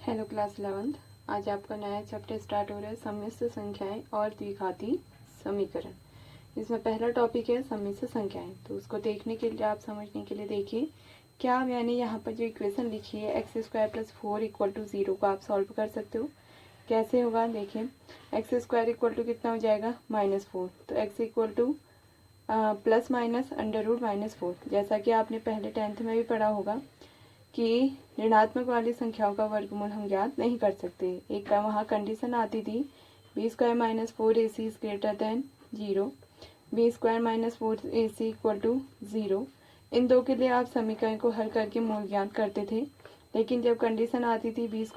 Hello class 11th। आज आपका नया चैप्टर स्टार्ट हो रहा है सम्मिश्र संख्याएं और द्विघाती समीकरण। इसमें पहला टॉपिक है सम्मिश्र संख्याएं। तो उसको देखने के लिए आप समझने के लिए देखिए क्या मैंने यहाँ पर जो इक्वेशन लिखी है x² + 4 = 0 को आप सॉल्व कर सकते हो। कैसे होगा देखिए, x² कितना हो जाएगा -4। तो x प्लस माइनस √-4। जैसा कि आपने पहले 10th में भी पढ़ा होगा कि ऋणात्मक वाली संख्याओं का वर्गमूल हम ज्ञात नहीं कर सकते। एक का वहाँ कंडीशन आती थी b² - 4ac is greater than 0, b² - 4ac = 0। इन दो के लिए आप समीकरण को हल करके मूल ज्ञात करते थे। लेकिन जब कंडीशन आती थी b² -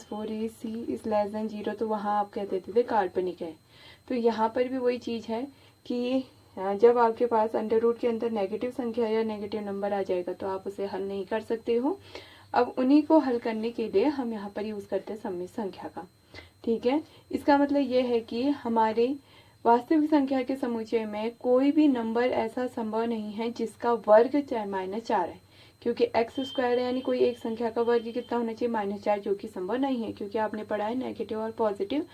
4ac is less than 0 तो वहाँ आप कहते थे काल्पनिक है। तो यहाँ पर भी वही चीज़ है कि जब आपके पास अंडर रूट के अंदर नेगेटिव संख्या या नेगेटिव नंबर आ जाएगा तो आप उसे हल नहीं कर सकते हो। अब उन्हीं को हल करने के लिए हम यहाँ पर यूज़ करते हैं सम्मिश्र संख्या का। ठीक है, इसका मतलब ये है कि हमारे वास्तविक संख्या के समुच्चय में कोई भी नंबर ऐसा संभव नहीं है जिसका वर्ग -4 है, क्योंकि x² है यानी कोई एक संख्या का वर्ग कितना होना चाहिए -4, जो कि संभव नहीं है क्योंकि आपने पढ़ा है नेगेटिव और पॉजिटिव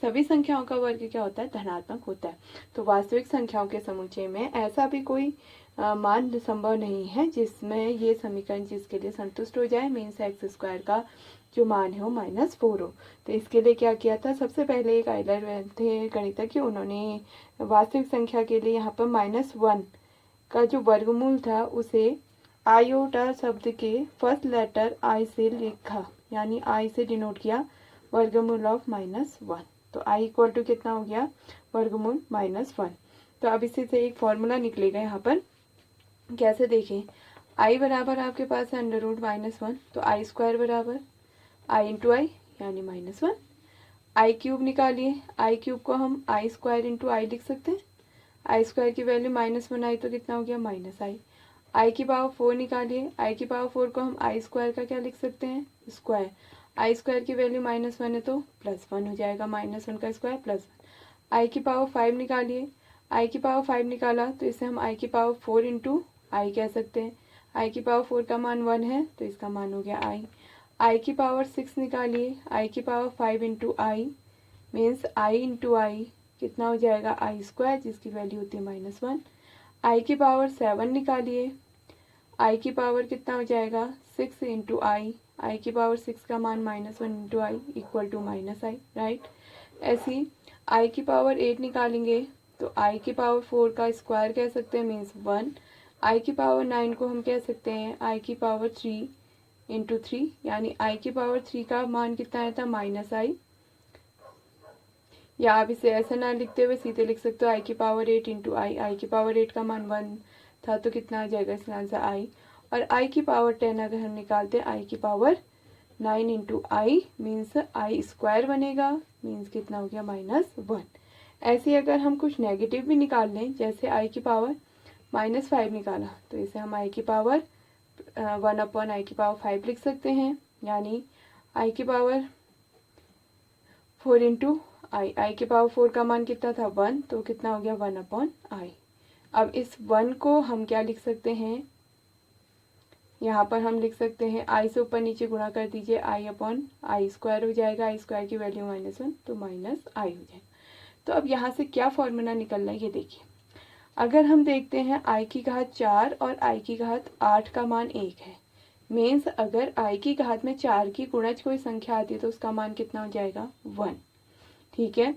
सभी संख्याओं का वर्ग क्या होता है, धनात्मक होता है। तो वास्तविक संख्याओं के समुच्चय में ऐसा भी कोई मान संभव नहीं है जिसमें ये समीकरण जिसके लिए संतुष्ट हो जाए, मीन्स x² का जो मान है वो -4 हो। तो इसके लिए क्या किया था, सबसे पहले एक आइलर थे गणितज्ञ, उन्होंने वास्तविक संख्या के लिए यहाँ पर -1 का जो वर्गमूल था उसे आयोटा शब्द के फर्स्ट लेटर आई से लिखा, यानी आई से डिनोट किया वर्गमूल ऑफ -1। तो i = कितना हो गया, वर्गमूल -1। तो अब इसी से एक फॉर्मूला निकलेगा यहाँ पर। कैसे देखें, i बराबर आपके पास है √-1, तो i² बराबर i × i यानी -1। i³ निकालिए, i³ को हम i² × i लिख सकते हैं। i² की वैल्यू -1 आई तो कितना हो गया, -i। i⁴ निकालिए, i⁴ को हम i² का क्या लिख सकते हैं, स्क्वायर। i² की वैल्यू -1 है तो +1 हो जाएगा, -1 का स्क्वायर +1। i⁵ निकालिए, i⁵ निकाला तो इसे हम i⁴ × i कह सकते हैं। i⁴ का मान 1 है तो इसका मान हो गया i। i⁵ निकालिए, i⁵ × i means i × i कितना हो जाएगा, i² जिसकी वैल्यू होती है -1। i⁵ निकालिए, i की पावर कितना हो जाएगा, 6 × i। i⁵ का मान -1 × i = -i, राइट। ऐसे ही i⁴ निकालेंगे तो i⁴ का स्क्वायर कह सकते हैं, मीन्स 1। i⁹ को हम कह सकते हैं i⁵ 3 × 3, यानी i⁵ का मान कितना आया था, -i। या आप इसे ऐसा ना लिखते हुए सीधे लिख सकते हो i⁵ 8 × i। i⁵ 8 का मान 1 था तो कितना आ जाएगा, इसका आंसर i। और i⁵ 10 अगर हम निकालते हैं i⁵ 9 × i मीन्स i² बनेगा, मीन्स कितना हो गया, -1। ऐसे अगर हम कुछ नेगेटिव भी निकाल लें, जैसे i⁵ -5 निकाला तो इसे हम i⁵ 1/i⁵ लिख सकते हैं, यानी i⁵ 4 × i। i⁵ का मान कितना था, 1, तो कितना हो गया, 1/i। अब इस 1 को हम क्या लिख सकते हैं, यहाँ पर हम लिख सकते हैं i से ऊपर नीचे गुणा कर दीजिए, i/i² हो जाएगा, i² की वैल्यू -1 तो -i हो जाएगा। तो अब यहाँ से क्या फॉर्मूला निकल रहा है ये देखिए। अगर हम देखते हैं i⁴ और i⁴ का मान 1 है, मीन्स अगर i⁴ में 4 की गुणज कोई संख्या आती है तो उसका मान कितना हो जाएगा, 1। ठीक है,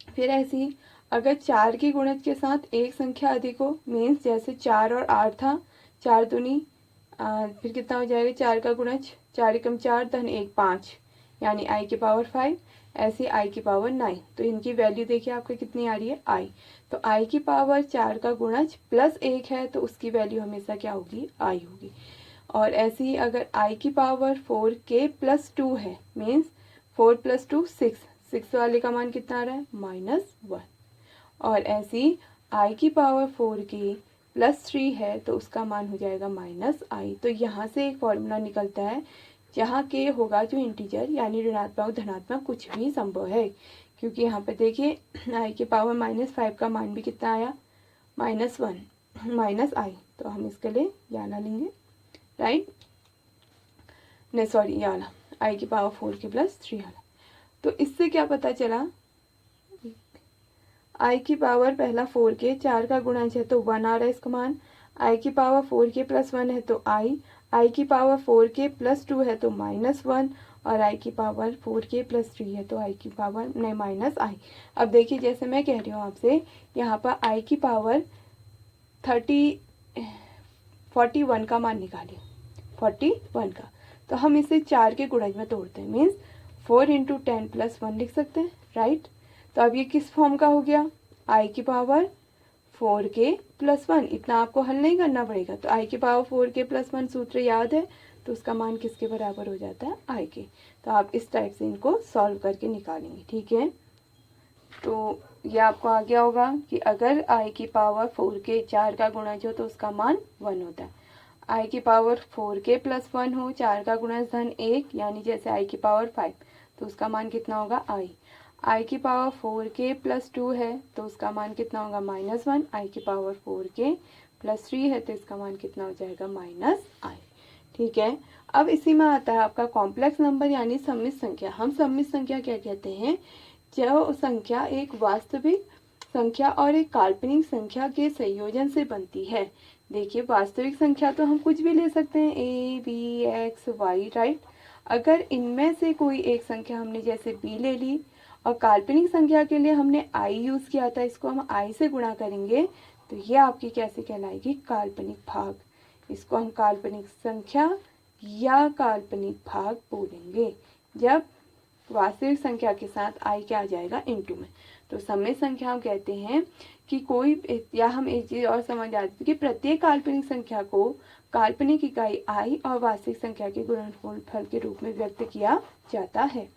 फिर ऐसे ही अगर 4 की गुणज के साथ एक संख्या अधिक हो, मीन्स जैसे 4 और 8 था, 4 दूनी फिर कितना हो जाएगा, 4 का गुणज 4 × 4 धन 1 5, यानी i⁵ 5। ऐसे i⁵ 9, तो इनकी वैल्यू देखिए आपको कितनी आ रही है, i। तो i⁵ 4 का गुणज +1 है तो उसकी वैल्यू हमेशा क्या होगी, i होगी। और ऐसे ही अगर i⁵ 4 के +2 है, मीन्स 4 + 2 6 वाले का मान कितना आ रहा है, -1। और ऐसे ही i⁵ 4 के +3 है तो उसका मान हो जाएगा -i। तो यहाँ से एक फॉर्मूला निकलता है जहाँ के होगा जो इंटीजर, यानी ऋणात्मक धनात्मक कुछ भी संभव है, क्योंकि यहाँ पे देखिए i⁵ -5 का मान भी कितना आया, -1 -i। तो हम इसके लिए याना लेंगे, राइट, नहीं सॉरी याना। आई की पावर 4 के प्लस 3 वाला। तो इससे क्या पता चला, आई की पावर पहला 4 के 4 का गुणज है तो 1 आ रहा है इसका मान, आई की पावर 4 के प्लस 1 है तो आई की पावर 4 के प्लस 2 है तो -1, और आई की पावर 4 के प्लस 3 है तो आई की पावर नहीं माइनस आई। अब देखिए जैसे मैं कह रही हूँ आपसे, यहाँ पर आई की पावर 41 का मान निकालिए, 41 का, तो हम इसे 4 के गुणज में तोड़ते हैं, मीन्स 4 × 10 + 1 लिख सकते हैं, राइट। तो अब ये किस फॉर्म का हो गया, आई की पावर 4 के प्लस 1, इतना आपको हल नहीं करना पड़ेगा। तो आई की पावर 4 के प्लस 1 सूत्र याद है, तो उसका मान किसके बराबर हो जाता है, आई के। तो आप इस टाइप से इनको सॉल्व करके निकालेंगे, ठीक है। तो ये आपको आ गया होगा कि अगर आई की पावर 4 के 4 का गुणज हो तो उसका मान 1 होता है। आई की पावर 4 के प्लस 1 हो, 4 का गुणज धन 1, यानी जैसे आई की पावर 5, तो उसका मान कितना होगा, आई की पावर 4 के प्लस 2 है तो उसका मान कितना होगा, -1, आई की पावर 4 के प्लस 3 है तो इसका मान कितना हो जाएगा, -i, ठीक है। अब इसी में आता है आपका कॉम्प्लेक्स नंबर यानी सम्मित संख्या। हम सम्मित संख्या क्या कहते हैं, जो संख्या एक वास्तविक संख्या और एक काल्पनिक संख्या के संयोजन से बनती है। देखिए वास्तविक संख्या तो हम कुछ भी ले सकते हैं, a, b, x, y, right. अगर इनमें से कोई एक संख्या हमने जैसे b ले ली और काल्पनिक संख्या के लिए हमने i यूज किया था, इसको हम i से गुणा करेंगे तो ये आपकी कैसे कहलाएगी, काल्पनिक भाग। इसको हम काल्पनिक संख्या या काल्पनिक भाग बोलेंगे जब वास्तविक संख्या के साथ i क्या आ जाएगा, इनटू में। तो सम्मित संख्या हम कहते हैं कि कोई, या हम एक चीज और समझ आती है कि प्रत्येक काल्पनिक संख्या को काल्पनिक इकाई i और वास्तविक संख्या के गुणनफल के रूप में व्यक्त किया जाता है।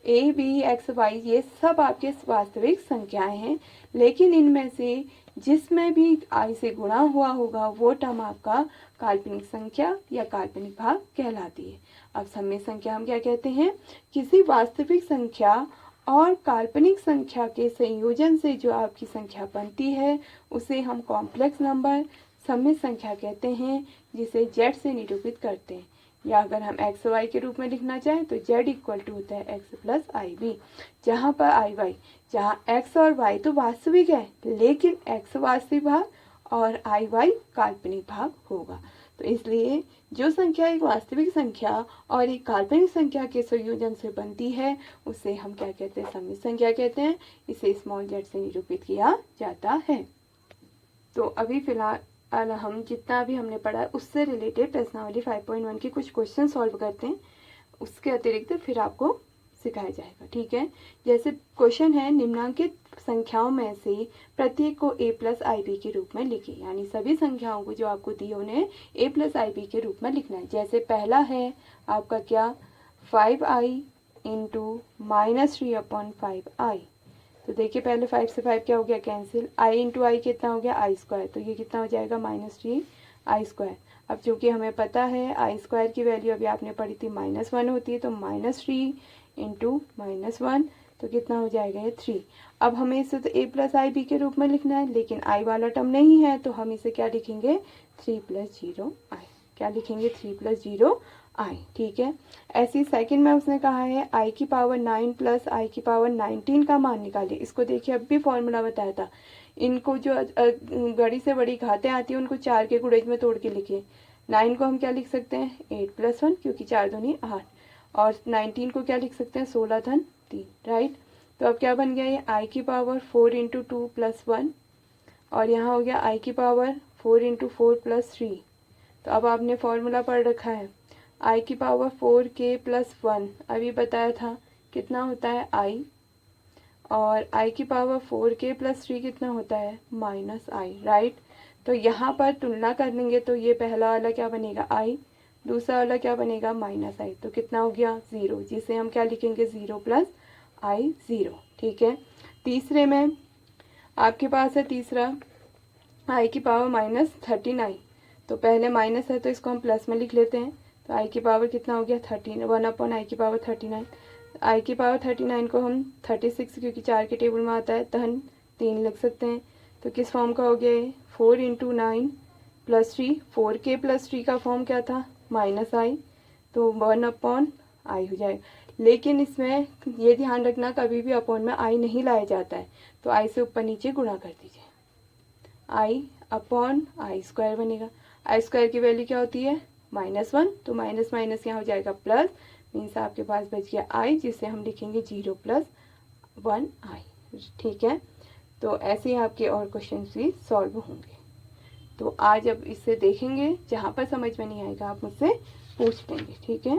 a, b, x, y ये सब आपके वास्तविक संख्याएं हैं, लेकिन इनमें से जिसमें भी i से गुणा हुआ होगा वो टर्म आपका काल्पनिक संख्या या काल्पनिक भाग कहलाती है। अब सम्मित संख्या हम क्या कहते हैं, किसी वास्तविक संख्या और काल्पनिक संख्या के संयोजन से जो आपकी संख्या बनती है उसे हम कॉम्प्लेक्स नंबर सम्मित संख्या कहते हैं, जिसे z से निरूपित करते हैं। या अगर हम x y के रूप में लिखना चाहें तो z = होता है x + ib, जहाँ पर i y, जहाँ x और y तो वास्तविक है लेकिन x वास्तविक भाग और i y काल्पनिक भाग होगा। तो इसलिए जो संख्या एक वास्तविक संख्या और एक काल्पनिक संख्या के संयोजन से बनती है उसे हम क्या कहते हैं, सम्मित संख्या कहते हैं। इसे स्मॉल z से निरूपित किया जाता है। तो अभी फिलहाल हम जितना भी हमने पढ़ा उससे रिलेटेड प्रश्नावली 5.1 के कुछ क्वेश्चन सॉल्व करते हैं, उसके अतिरिक्त फिर आपको सिखाया जाएगा, ठीक है। जैसे क्वेश्चन है, निम्नांकित संख्याओं में से प्रत्येक को a + ib के रूप में लिखिए, यानी सभी संख्याओं को जो आपको दी उन्हें a + ib के रूप में लिखना है। जैसे पहला है आपका क्या, 5i × -3/5i। तो देखिए पहले 5 से 5 क्या हो गया, कैंसिल, i × i कितना हो गया, i², तो ये कितना हो जाएगा, -3i²। अब चूंकि हमें पता है i² की वैल्यू अभी आपने पढ़ी थी -1 होती है, तो -3 × -1 तो कितना हो जाएगा, ये 3। अब हमें इसे तो a + ib के रूप में लिखना है, लेकिन i वाला टर्म नहीं है तो हम इसे क्या लिखेंगे, 3 + 0i, क्या लिखेंगे, 3 + 0i, ठीक है। ऐसी सेकंड में उसने कहा है i की पावर 9 + i की पावर 19 का मान निकालिए। इसको देखिए अब भी फॉर्मूला बताया था, इनको जो बड़ी से बड़ी घातें आती है उनको 4 के गुणज में तोड़ के लिखिए। 9 को हम क्या लिख सकते हैं, 8 + 1, क्योंकि 4 दूनी 8, और 19 को क्या लिख सकते हैं, 16 धन 3, राइट। तो अब क्या बन गया, ये i की पावर 4 × 2 + 1, और यहाँ हो गया i की पावर 4 × 4 + 3। तो अब आपने फॉर्मूला पढ़ रखा है, i की पावर 4k + 1 अभी बताया था कितना होता है i, और i की पावर 4k + 3 कितना होता है, -i, राइट। तो यहाँ पर तुलना करेंगे तो ये पहला वाला क्या बनेगा, i, दूसरा वाला क्या बनेगा, -i, तो कितना हो गया, 0, जिसे हम क्या लिखेंगे, 0 + i 0, ठीक है। तीसरे में आपके पास है तीसरा, i की पावर -39, तो पहले माइनस है तो इसको हम प्लस में लिख लेते हैं, तो i की पावर कितना हो गया, 13, 1/i की पावर 39। i की पावर 39 को हम 36, क्योंकि 4 के टेबल में आता है, धन 3 लिख सकते हैं। तो किस फॉर्म का हो गया ये, 4 × 9 + 3, 4k + 3 का फॉर्म क्या था, -i, तो 1/, आई हो जाएगा। लेकिन इसमें ये ध्यान रखना कभी भी अपॉन में आई नहीं लाया जाता है, तो आई से ऊपर नीचे गुणा कर दीजिए, आई अपॉन आई स्क्वायर बनेगा। आई स्क्वायर की वैल्यू क्या होती है -1, तो माइनस माइनस यहाँ हो जाएगा प्लस, मीन्स आपके पास बच गया आई, जिसे हम लिखेंगे 0 + 1 आई। ठीक है, तो ऐसे ही आपके और क्वेश्चन भी सॉल्व होंगे। तो आज अब इससे देखेंगे, जहाँ पर समझ में नहीं आएगा आप मुझसे पूछ लेंगे। ठीक है।